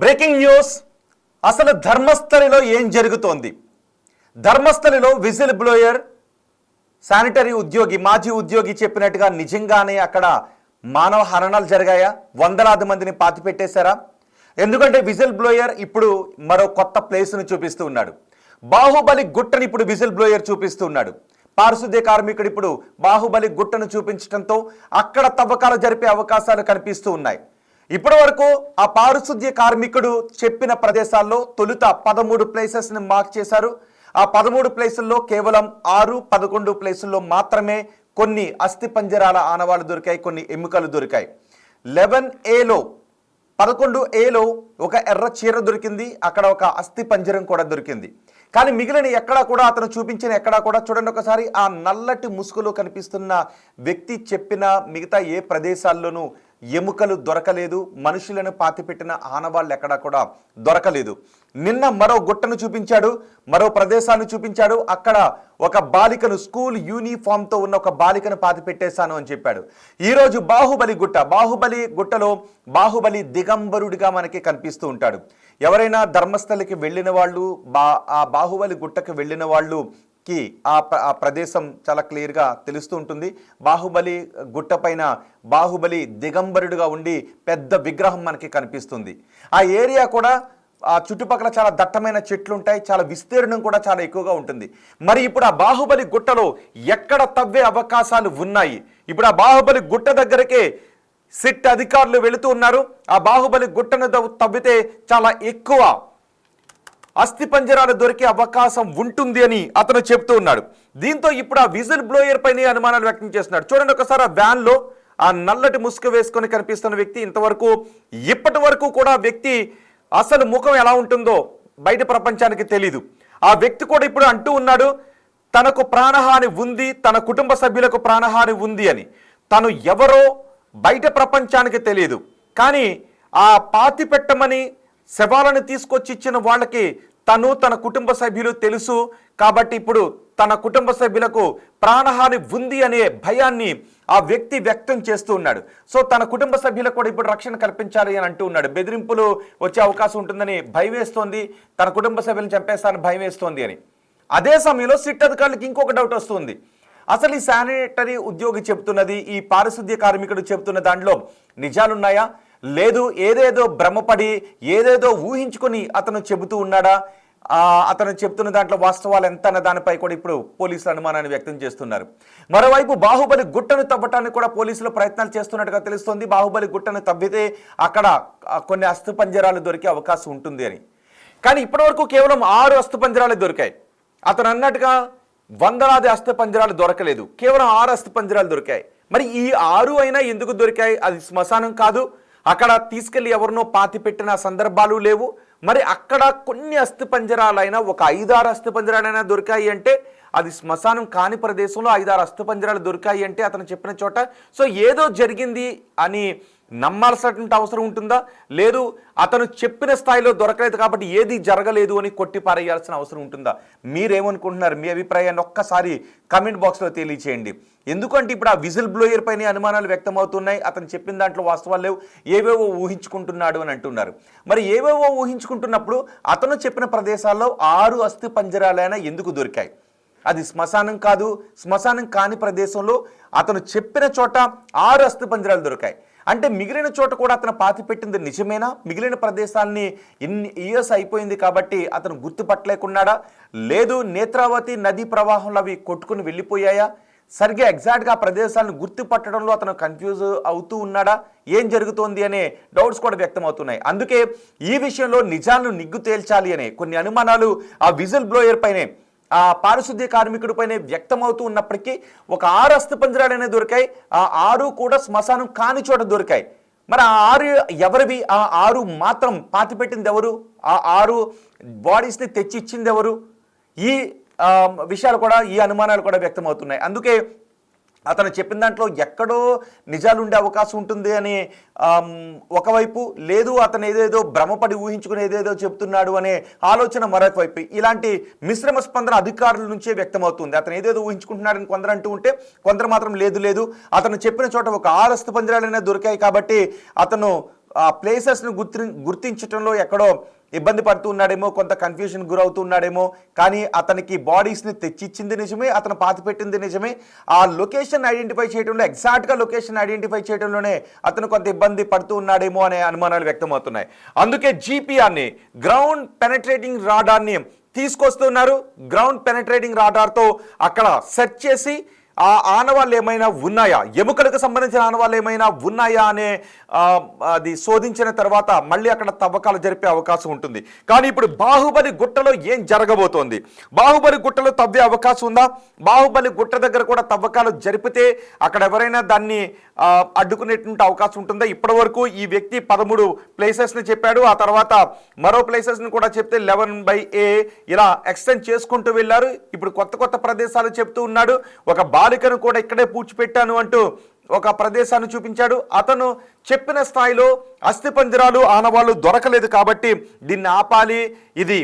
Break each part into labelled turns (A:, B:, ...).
A: Breaking news. అసలు ధర్మస్థలిలో ఏం జరుగుతోంది? ధర్మస్థలిలో విజిల్ బ్లోయర్ శానిటరీ ఉద్యోగి, మాజీ ఉద్యోగి చెప్పినట్టుగా నిజంగానే అక్కడ మానవ హరణాలు జరిగాయా? వందలాది మందిని పాతిపెట్టేశారా? ఎందుకంటే విజిల్ బ్లోయర్ ఇప్పుడు మరో కొత్త ప్లేస్ను చూపిస్తూ ఉన్నాడు. బాహుబలి గుట్టని ఇప్పుడు విజిల్ బ్లోయర్ చూపిస్తూ ఉన్నాడు. పారిశుద్ధ్య కార్మికుడు ఇప్పుడు బాహుబలి గుట్టను చూపించడంతో అక్కడ తవ్వకాలు జరిపే అవకాశాలు కనిపిస్తూ ఉన్నాయి. ఇప్పటి వరకు ఆ పారిశుద్ధ్య కార్మికుడు చెప్పిన ప్రదేశాల్లో తొలుత 13 ప్లేసెస్ని మార్క్ చేశారు. ఆ 13 ప్లేసుల్లో కేవలం 6-11 ప్లేసుల్లో మాత్రమే కొన్ని అస్థి పంజరాల ఆనవాళ్లు దొరికాయి, కొన్ని ఎముకలు దొరికాయి. 11Aలో 11Aలో ఒక ఎర్ర చీర దొరికింది, అక్కడ ఒక అస్థి పంజరం కూడా దొరికింది. కానీ మిగిలిన ఎక్కడా కూడా అతను చూపించిన ఎక్కడా కూడా చూడండి ఒకసారి, ఆ నల్లటి ముసుగులో కనిపిస్తున్న వ్యక్తి చెప్పిన మిగతా ఏ ప్రదేశాల్లోనూ ఎముకలు దొరకలేదు, మనుషులను పాతిపెట్టిన ఆనవాళ్ళు ఎక్కడా కూడా దొరకలేదు. నిన్న మరో గుట్టను చూపించాడు, మరో ప్రదేశాన్ని చూపించాడు. అక్కడ ఒక బాలికను, స్కూల్ యూనిఫామ్తో ఉన్న ఒక బాలికను పాతిపెట్టేశాను అని చెప్పాడు. ఈరోజు బాహుబలి గుట్టలో బాహుబలి దిగంబరుడిగా మనకి కనిపిస్తూ ఉంటాడు. ఎవరైనా ధర్మస్థలికి వెళ్ళిన వాళ్ళు, ఆ బాహుబలి గుట్టకు వెళ్ళిన వాళ్ళు ఆ ప్రదేశం చాలా క్లియర్గా తెలుస్తూ ఉంటుంది. బాహుబలి గుట్ట పైన బాహుబలి దిగంబరుడుగా ఉండి పెద్ద విగ్రహం మనకి కనిపిస్తుంది. ఆ ఏరియా కూడా ఆ చుట్టుపక్కల చాలా దట్టమైన చెట్లు ఉంటాయి, చాలా విస్తీర్ణం కూడా చాలా ఎక్కువగా ఉంటుంది. మరి ఇప్పుడు ఆ బాహుబలి గుట్టలో ఎక్కడ తవ్వే అవకాశాలు ఉన్నాయి? ఇప్పుడు ఆ బాహుబలి గుట్ట దగ్గరకే సిట్ అధికారులు వెళుతూ ఉన్నారు. ఆ బాహుబలి గుట్టను తవ్వితే చాలా ఎక్కువ అస్థి పంజరాలు దొరికే అవకాశం ఉంటుంది అని అతను చెప్తూ ఉన్నాడు. దీంతో ఇప్పుడు ఆ విజిల్ బ్లోయర్ పైన అనుమానాలు వ్యక్తం చేస్తున్నాడు. చూడండి ఒకసారి, ఆ వ్యాన్లో ఆ నల్లటి ముసుగు వేసుకొని కనిపిస్తున్న వ్యక్తి, ఇప్పటి వరకు కూడా వ్యక్తి అసలు ముఖం ఎలా ఉంటుందో బయట ప్రపంచానికి తెలీదు. ఆ వ్యక్తి కూడా ఇప్పుడు అంటూ ఉన్నాడు, తనకు ప్రాణహాని ఉంది, తన కుటుంబ సభ్యులకు ప్రాణహాని ఉంది అని. తను ఎవరో బయట ప్రపంచానికి తెలియదు, కానీ ఆ పాతి పెట్టమని శవాలను తీసుకొచ్చి ఇచ్చిన వాళ్ళకి తను, తన కుటుంబ సభ్యులు తెలుసు. కాబట్టి ఇప్పుడు తన కుటుంబ సభ్యులకు ప్రాణహాని ఉంది అనే భయాన్ని ఆ వ్యక్తి వ్యక్తం చేస్తూ ఉన్నాడు. సో తన కుటుంబ సభ్యులకు కూడా ఇప్పుడు రక్షణ కల్పించాలి అని అంటూ ఉన్నాడు. బెదిరింపులు వచ్చే అవకాశం ఉంటుందని భయం వేస్తోంది, తన కుటుంబ సభ్యులను చంపేస్తానని భయం వేస్తోంది అని. అదే సమయంలో సిట్ అధికారులకు ఇంకొక డౌట్ వస్తుంది. అసలు ఈ శానిటరీ ఉద్యోగి చెప్తున్నది, ఈ పారిశుద్ధ్య కార్మికుడు చెప్తున్న దాంట్లో నిజాలున్నాయా? లేదు ఏదేదో భ్రమపడి ఏదేదో ఊహించుకొని అతను చెబుతూ ఉన్నాడా? అతను చెప్తున్న దాంట్లో వాస్తవాలు ఎంత అన్న దానిపై కూడా ఇప్పుడు పోలీసులు అనుమానాన్ని వ్యక్తం చేస్తున్నారు. మరోవైపు బాహుబలి గుట్టను తవ్వటానికి కూడా పోలీసులు ప్రయత్నాలు చేస్తున్నట్టుగా తెలుస్తోంది. బాహుబలి గుట్టను తవ్వితే అక్కడ కొన్ని అస్థి పంజరాలు దొరికే అవకాశం ఉంటుంది అని. కానీ ఇప్పటివరకు కేవలం 6 అస్థి పంజరాలు దొరికాయి. అతను అన్నట్టుగా వందలాది అస్థి పంజరాలు దొరకలేదు, కేవలం 6 అస్థి పంజరాలు దొరికాయి. మరి ఈ 6 అయినా ఎందుకు దొరికాయి? అది శ్మశానం కాదు, అక్కడ తీసుకెళ్లి ఎవరినో పాతి పెట్టిన సందర్భాలు లేవు. మరి అక్కడ కొన్ని అస్థి పంజరాలైనా, ఒక 5-6 అస్థి పంజరాలైనా దొరికాయి అంటే అది శ్మశానం కాని ప్రదేశంలో 5-6 అస్థి పంజరాలు దొరికాయి అంటే అతను చెప్పిన చోట సో ఏదో జరిగింది అని నమ్మాల్సినటువంటి అవసరం ఉంటుందా? లేదు అతను చెప్పిన స్థాయిలో దొరకలేదు కాబట్టి ఏది జరగలేదు అని కొట్టి పారేయాల్సిన అవసరం ఉంటుందా? మీరేమనుకుంటున్నారు? మీ అభిప్రాయాన్ని ఒక్కసారి కామెంట్ బాక్స్లో తెలియచేయండి. ఎందుకంటే ఇప్పుడు ఆ విజిల్ బ్లోయర్ పైన అనుమానాలు వ్యక్తమవుతున్నాయి. అతను చెప్పిన దాంట్లో వాస్తవాలు లేవు, ఏవేవో ఊహించుకుంటున్నాడు అని అంటున్నారు. మరి ఏవేవో ఊహించుకుంటున్నప్పుడు అతను చెప్పిన ప్రదేశాల్లో 6 అస్థి పంజరాలైనా ఎందుకు దొరికాయి? అది శ్మశానం కాదు, శ్మశానం కాని ప్రదేశంలో అతను చెప్పిన చోట 6 అస్థి పంజరాలు దొరికాయి. అంటే మిగిలిన చోట కూడా అతను పాతి పెట్టింది నిజమేనా? మిగిలిన ప్రదేశాలని ఇన్ని ఇయర్స్ అయిపోయింది కాబట్టి అతను గుర్తుపట్టలేకున్నాడా? లేదు నేత్రావతి నదీ ప్రవాహంలో అవి కొట్టుకుని వెళ్ళిపోయాయా? సరిగ్గా ఎగ్జాక్ట్గా ఆ ప్రదేశాలను గుర్తుపట్టడంలో అతను కన్ఫ్యూజ్ అవుతూ ఉన్నాడా? ఏం జరుగుతోంది అనే డౌట్స్ కూడా వ్యక్తం అవుతున్నాయి. అందుకే ఈ విషయంలో నిజాలను నిగ్గు తేల్చాలి అనే కొన్ని అనుమానాలు ఆ విజిల్ బ్లోయర్ పైనే, ఆ పారిశుద్ధ్య కార్మికుడి పైన వ్యక్తమవుతూ ఉన్నప్పటికీ ఒక 6 అస్థి పంజరాలనే దొరికాయి. ఆ 6 కూడా శ్మశానం కాని చోట దొరికాయి. మరి ఆ 6 ఎవరివి? ఆ 6 మాత్రం పాతిపెట్టింది ఎవరు? ఆ 6 బాడీస్ని తెచ్చి ఇచ్చింది ఎవరు? ఈ విషయాలు కూడా, ఈ అనుమానాలు కూడా వ్యక్తమవుతున్నాయి. అందుకే అతను చెప్పిన దాంట్లో ఎక్కడో నిజాలు ఉండే అవకాశం ఉంటుంది అని ఒకవైపు, లేదు అతను ఏదేదో భ్రమపడి ఊహించుకుని ఏదేదో చెప్తున్నాడు అనే ఆలోచన మరొక వైపు. ఇలాంటి మిశ్రమ స్పందన అధికారుల నుంచే వ్యక్తమవుతుంది. అతను ఏదేదో ఊహించుకుంటున్నాడని కొందరు అంటూ ఉంటే, కొందరు మాత్రం లేదు అతను చెప్పిన చోట ఒక 6 అస్థి పంజరాలైనా దొరికాయి కాబట్టి అతను ఆ ప్లేసెస్ను గుర్తించడంలో ఎక్కడో ఇబ్బంది పడుతూ ఉన్నాడేమో, కొంత కన్ఫ్యూజన్ గురవుతున్నాడేమో. కానీ అతనికి బాడీస్ని తెచ్చిచ్చింది నిజమే, అతను పాతిపెట్టింది నిజమే. ఆ లొకేషన్ ఐడెంటిఫై చేయడంలో, ఎగ్జాక్ట్గా లొకేషన్ ఐడెంటిఫై చేయడంలోనే అతను కొంత ఇబ్బంది పడుతూ ఉన్నాడేమో అనే అనుమానాలు వ్యక్తమవుతున్నాయి. అందుకే జీపీఆర్ని, గ్రౌండ్ పెనట్రేటింగ్ రాడార్ని తీసుకొస్తున్నారు. గ్రౌండ్ పెనట్రేటింగ్ రాడార్తో అక్కడ సెర్చ్ చేసి ఆ ఆనవాళ్ళు ఏమైనా ఉన్నాయా, ఎముకలకు సంబంధించిన ఆనవాళ్ళు ఏమైనా ఉన్నాయా అనే అది శోధించిన తర్వాత మళ్ళీ అక్కడ తవ్వకాలు జరిపే అవకాశం ఉంటుంది. కానీ ఇప్పుడు బాహుబలి గుట్టలో ఏం జరగబోతోంది? బాహుబలి గుట్టలో తవ్వే అవకాశం ఉందా? బాహుబలి గుట్ట దగ్గర కూడా తవ్వకాలు జరిపితే అక్కడ ఎవరైనా దాన్ని అడ్డుకునేటువంటి అవకాశం ఉంటుందా? ఇప్పటి వరకు ఈ వ్యక్తి 13 ప్లేసెస్ని చెప్పాడు. ఆ తర్వాత మరో ప్లేసెస్ని కూడా చెప్తే 11/A ఇలా ఎక్స్టెండ్ చేసుకుంటూ వెళ్ళారు. ఇప్పుడు కొత్త కొత్త ప్రదేశాలు చెప్తూ ఉన్నాడు. ఒక బాలికను కూడా ఇక్కడే పూడ్చిపెట్టాను అంటూ ఒక ప్రదేశాన్ని చూపించాడు. అతను చెప్పిన స్థాయిలో అస్థిపంజరాలు, ఆనవాళ్ళు దొరకలేదు కాబట్టి దీన్ని ఆపాలి. ఇది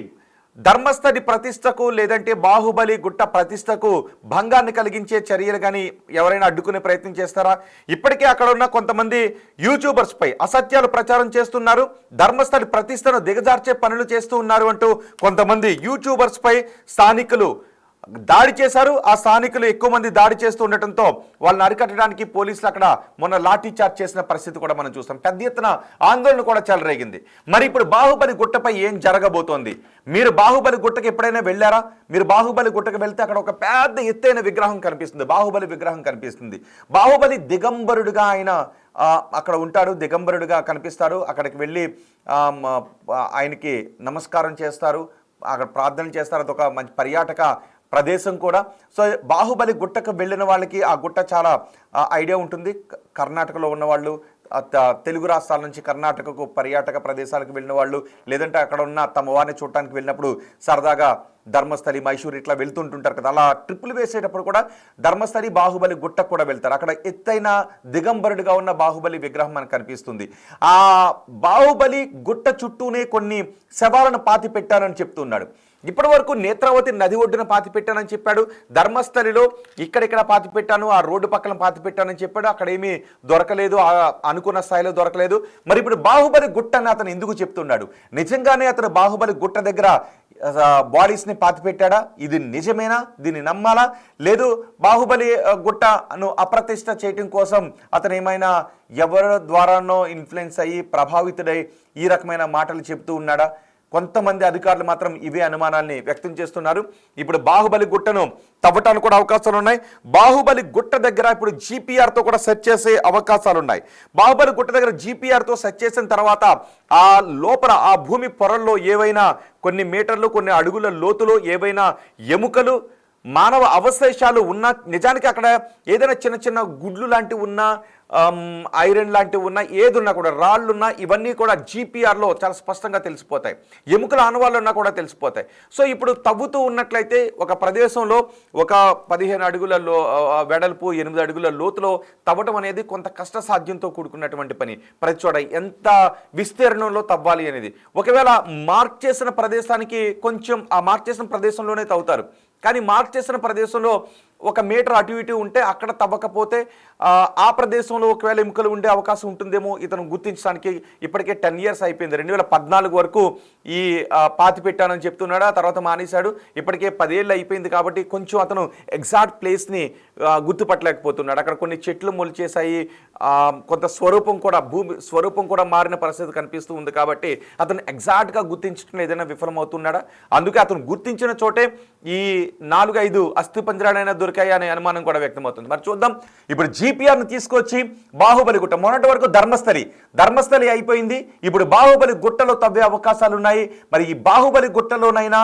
A: ధర్మస్థలి ప్రతిష్టకు లేదంటే బాహుబలి గుట్ట ప్రతిష్టకు భంగాన్ని కలిగించే చర్యలు కానీ ఎవరైనా అడ్డుకునే ప్రయత్నం చేస్తారా? ఇప్పటికే అక్కడ ఉన్న కొంతమంది యూట్యూబర్స్ పై అసత్యాలు ప్రచారం చేస్తున్నారు, ధర్మస్థలి ప్రతిష్టను దిగజార్చే పనులు చేస్తూ ఉన్నారు అంటూ కొంతమంది యూట్యూబర్స్ పై స్థానికులు దాడి చేశారు. ఆ స్థానికులు ఎక్కువ మంది దాడి చేస్తూ ఉండటంతో వాళ్ళని అరికట్టడానికి పోలీసులు అక్కడ మొన్న లాఠీ చార్జ్ చేసిన పరిస్థితి కూడా మనం చూస్తాం. పెద్ద ఎత్తున ఆందోళన కూడా చెలరేగింది. మరి ఇప్పుడు బాహుబలి గుట్టపై ఏం జరగబోతోంది? మీరు బాహుబలి గుట్టకు ఎప్పుడైనా వెళ్ళారా? మీరు బాహుబలి గుట్టకు వెళ్తే అక్కడ ఒక పెద్ద ఎత్తైన విగ్రహం కనిపిస్తుంది, బాహుబలి విగ్రహం కనిపిస్తుంది. బాహుబలి దిగంబరుడుగా ఆయన అక్కడ ఉంటాడు, దిగంబరుడుగా కనిపిస్తాడు. అక్కడికి వెళ్ళి ఆయనకి నమస్కారం చేస్తారు, అక్కడ ప్రార్థన చేస్తారు. అదొక మంచి పర్యాటక ప్రదేశం కూడా. సో బాహుబలి గుట్టకు వెళ్ళిన వాళ్ళకి ఆ గుట్ట చాలా ఐడియా ఉంటుంది. కర్ణాటకలో ఉన్నవాళ్ళు, తెలుగు రాష్ట్రాల నుంచి కర్ణాటకకు పర్యాటక ప్రదేశాలకు వెళ్ళిన వాళ్ళు, లేదంటే అక్కడ ఉన్న తమ వారిని చూడటానికి వెళ్ళినప్పుడు సరదాగా ధర్మస్థలి, మైసూర్ ఇట్లా వెళ్తుంటుంటారు కదా. అలా ట్రిప్పులు వేసేటప్పుడు కూడా ధర్మస్థలి, బాహుబలి గుట్టకు కూడా వెళ్తారు. అక్కడ ఎత్తైన దిగంబరుడిగా ఉన్న బాహుబలి విగ్రహం మనకు కనిపిస్తుంది. ఆ బాహుబలి గుట్ట చుట్టూనే కొన్ని శవాలను పాతి పెట్టారని చెప్తున్నాడు. ఇప్పటి వరకు నేత్రావతి నది ఒడ్డున పాతి పెట్టానని చెప్పాడు. ధర్మస్థలిలో ఇక్కడిక్కడ పాతి పెట్టాను, ఆ రోడ్డు పక్కన పాతి పెట్టానని చెప్పాడు. అక్కడ ఏమీ దొరకలేదు, అనుకున్న స్థాయిలో దొరకలేదు. మరి ఇప్పుడు బాహుబలి గుట్ట అని అతను ఎందుకు చెప్తున్నాడు? నిజంగానే అతను బాహుబలి గుట్ట దగ్గర బాడీస్ని పాతి పెట్టాడా? ఇది నిజమేనా? దీన్ని నమ్మాలా? లేదు బాహుబలి గుట్టను అప్రతిష్ట చేయటం కోసం అతను ఏమైనా ఎవరి ద్వారానో ఇన్ఫ్లుయెన్స్ అయ్యి ప్రభావితుడై ఈ రకమైన మాటలు చెప్తూ ఉన్నాడా? కొంతమంది అధికారులు మాత్రం ఇవే అనుమానాల్ని వ్యక్తం చేస్తున్నారు. ఇప్పుడు బాహుబలి గుట్టను తవ్వటానికి కూడా అవకాశాలు ఉన్నాయి. బాహుబలి గుట్ట దగ్గర ఇప్పుడు జీపీఆర్తో కూడా సెర్చ్ చేసే అవకాశాలు ఉన్నాయి. బాహుబలి గుట్ట దగ్గర జీపీఆర్తో సెర్చ్ చేసిన తర్వాత ఆ లోపల ఆ భూమి పొరల్లో ఏవైనా కొన్ని మీటర్లు, కొన్ని అడుగుల లోతులో ఏవైనా ఎముకలు, మానవ అవశేషాలు ఉన్నా, నిజానికి అక్కడ ఏదైనా చిన్న చిన్న గుడ్లు లాంటివి ఉన్నా, ఐరన్ లాంటివి ఉన్నా, ఏదున్నా కూడా, రాళ్ళున్నా, ఇవన్నీ కూడా జీపీఆర్లో చాలా స్పష్టంగా తెలిసిపోతాయి. ఎముకల ఆనవాళ్ళు ఉన్నా కూడా తెలిసిపోతాయి. సో ఇప్పుడు తవ్వుతూ ఉన్నట్లయితే ఒక ప్రదేశంలో ఒక 15 అడుగుల వెడల్పు, 8 అడుగుల లోతులో తవ్వటం అనేది కొంత కష్టసాధ్యంతో కూడుకున్నటువంటి పని. ప్రతి చోట ఎంత విస్తీర్ణంలో తవ్వాలి అనేది. ఒకవేళ మార్క్ చేసిన ప్రదేశానికి కొంచెం ఆ మార్క్ చేసిన ప్రదేశంలోనే తవ్వుతారు. కానీ మార్క్ చేసిన ప్రదేశంలో 1 మీటర్ అటు ఇటు ఉంటే అక్కడ తవ్వకపోతే ఆ ప్రదేశంలో ఒకవేళ ఎముకలు ఉండే అవకాశం ఉంటుందేమో ఇతను గుర్తించడానికి. ఇప్పటికే 10 ఇయర్స్ అయిపోయింది. 2014 వరకు ఈ పాతి పెట్టానని చెప్తున్నాడు. ఆ తర్వాత మానేశాడు. ఇప్పటికే 10 ఏళ్ళు అయిపోయింది కాబట్టి కొంచెం అతను ఎగ్జాక్ట్ ప్లేస్ని గుర్తుపట్టలేకపోతున్నాడు. అక్కడ కొన్ని చెట్లు మొలిచేసాయి, కొంత స్వరూపం కూడా, భూమి స్వరూపం కూడా మారిన పరిస్థితి కనిపిస్తూ ఉంది. కాబట్టి అతను ఎగ్జాక్ట్గా గుర్తించడం ఏదైనా విఫలమవుతున్నాడా? అందుకే అతను గుర్తించిన చోటే ఈ 4-5 అస్థిపంజరాలైనా దొరికాయి అనే అనుమానం కూడా వ్యక్తమవుతుంది. మరి చూద్దాం. ఇప్పుడు జీపీఆర్ను తీసుకొచ్చి బాహుబలి గుట్ట, మొన్నటి వరకు ధర్మస్థలి అయిపోయింది. ఇప్పుడు బాహుబలి గుట్టలో తవ్వే అవకాశాలు ఉన్నాయి. మరి ఈ బాహుబలి గుట్టలోనైనా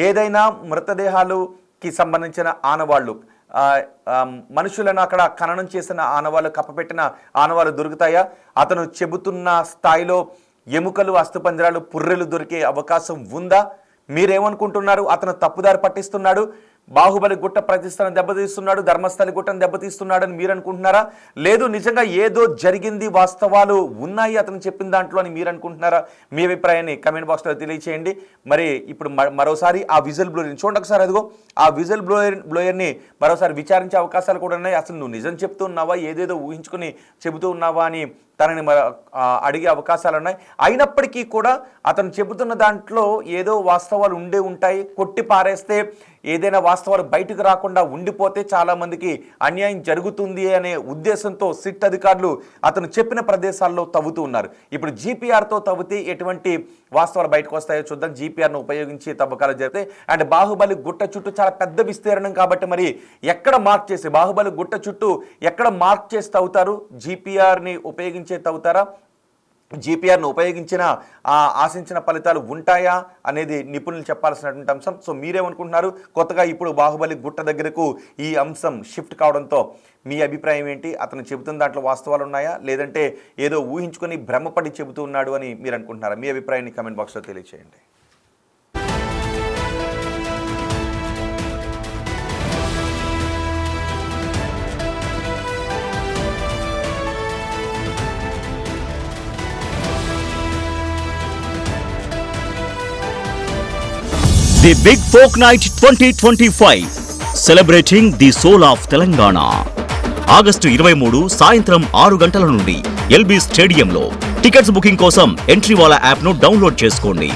A: ఏదైనా మృతదేహాలుకి సంబంధించిన ఆనవాళ్ళు, మనుషులను అక్కడ ఖననం చేసిన ఆనవాళ్ళు, కప్పపెట్టిన ఆనవాళ్ళు దొరుకుతాయా? అతను చెబుతున్న స్థాయిలో ఎముకలు, అస్థిపంజరాలు, పుర్రెలు దొరికే అవకాశం ఉందా? మీరేమనుకుంటున్నారు? అతను తప్పుదారి పట్టిస్తున్నాడు, బాహుబలి గుట్ట ప్రతిష్టను దెబ్బతీస్తున్నాడు, ధర్మస్థలి గుట్టను దెబ్బతీస్తున్నాడని మీరు అనుకుంటున్నారా? లేదు నిజంగా ఏదో జరిగింది, వాస్తవాలు ఉన్నాయి అతను చెప్పిన దాంట్లో అని మీరు అనుకుంటున్నారా? మీ అభిప్రాయాన్ని కమెంట్ బాక్స్లో తెలియచేయండి. మరి ఇప్పుడు మరోసారి ఆ విజిల్ బ్లోయర్ని చూడండి ఒకసారి. అదిగో ఆ విజిల్ బ్లోయర్ని మరోసారి విచారించే అవకాశాలు కూడా ఉన్నాయి. అసలు నువ్వు నిజం చెప్తూ ఉన్నావా, ఏదేదో ఊహించుకుని చెబుతూ ఉన్నావా అని తనని అడిగే అవకాశాలు ఉన్నాయి. అయినప్పటికీ కూడా అతను చెబుతున్న దాంట్లో ఏదో వాస్తవాలు ఉంటాయి. కొట్టి పారేస్తే ఏదైనా వాస్తవాలు బయటకు రాకుండా ఉండిపోతే చాలామందికి అన్యాయం జరుగుతుంది అనే ఉద్దేశంతో సిట్ అధికారులు అతను చెప్పిన ప్రదేశాల్లో తవ్వుతూ ఉన్నారు. ఇప్పుడు జీపీఆర్తో తవ్వితే ఎటువంటి వాస్తవాలు బయటకు వస్తాయో చూద్దాం. జీపీఆర్ను ఉపయోగించి తవ్వకాలు జరిగితే అండ్ బాహుబలి గుట్ట చుట్టూ చాలా పెద్ద విస్తీర్ణం కాబట్టి మరి ఎక్కడ మార్క్ చేసి బాహుబలి గుట్ట చుట్టూ ఎక్కడ మార్క్ చేసి తవ్వుతారు? జీపీఆర్ని ఉపయోగించే తవ్వుతారా? జీపీఆర్ను ఉపయోగించిన ఆశించిన ఫలితాలు ఉంటాయా అనేది నిపుణులు చెప్పాల్సినటువంటి అంశం. సో మీరేమనుకుంటున్నారు? కొత్తగా ఇప్పుడు బాహుబలి గుట్ట దగ్గరకు ఈ అంశం షిఫ్ట్ కావడంతో మీ అభిప్రాయం ఏంటి? అతను చెబుతున్న దాంట్లో వాస్తవాలు ఉన్నాయా, లేదంటే ఏదో ఊహించుకొని భ్రమపడి చెబుతూ ఉన్నాడు అని మీరు అనుకుంటున్నారా? మీ అభిప్రాయాన్ని కమెంట్ బాక్స్లో తెలియచేయండి.
B: The Big Folk Night 2025 celebrating the soul of Telangana. August 23 సాయంత్రం 6 గంటల నుండి ఎల్బీ స్టేడియంలో. టికెట్స్ బుకింగ్ కోసం ఎంట్రీ వాలా యాప్ను డౌన్లోడ్ చేసుకోండి.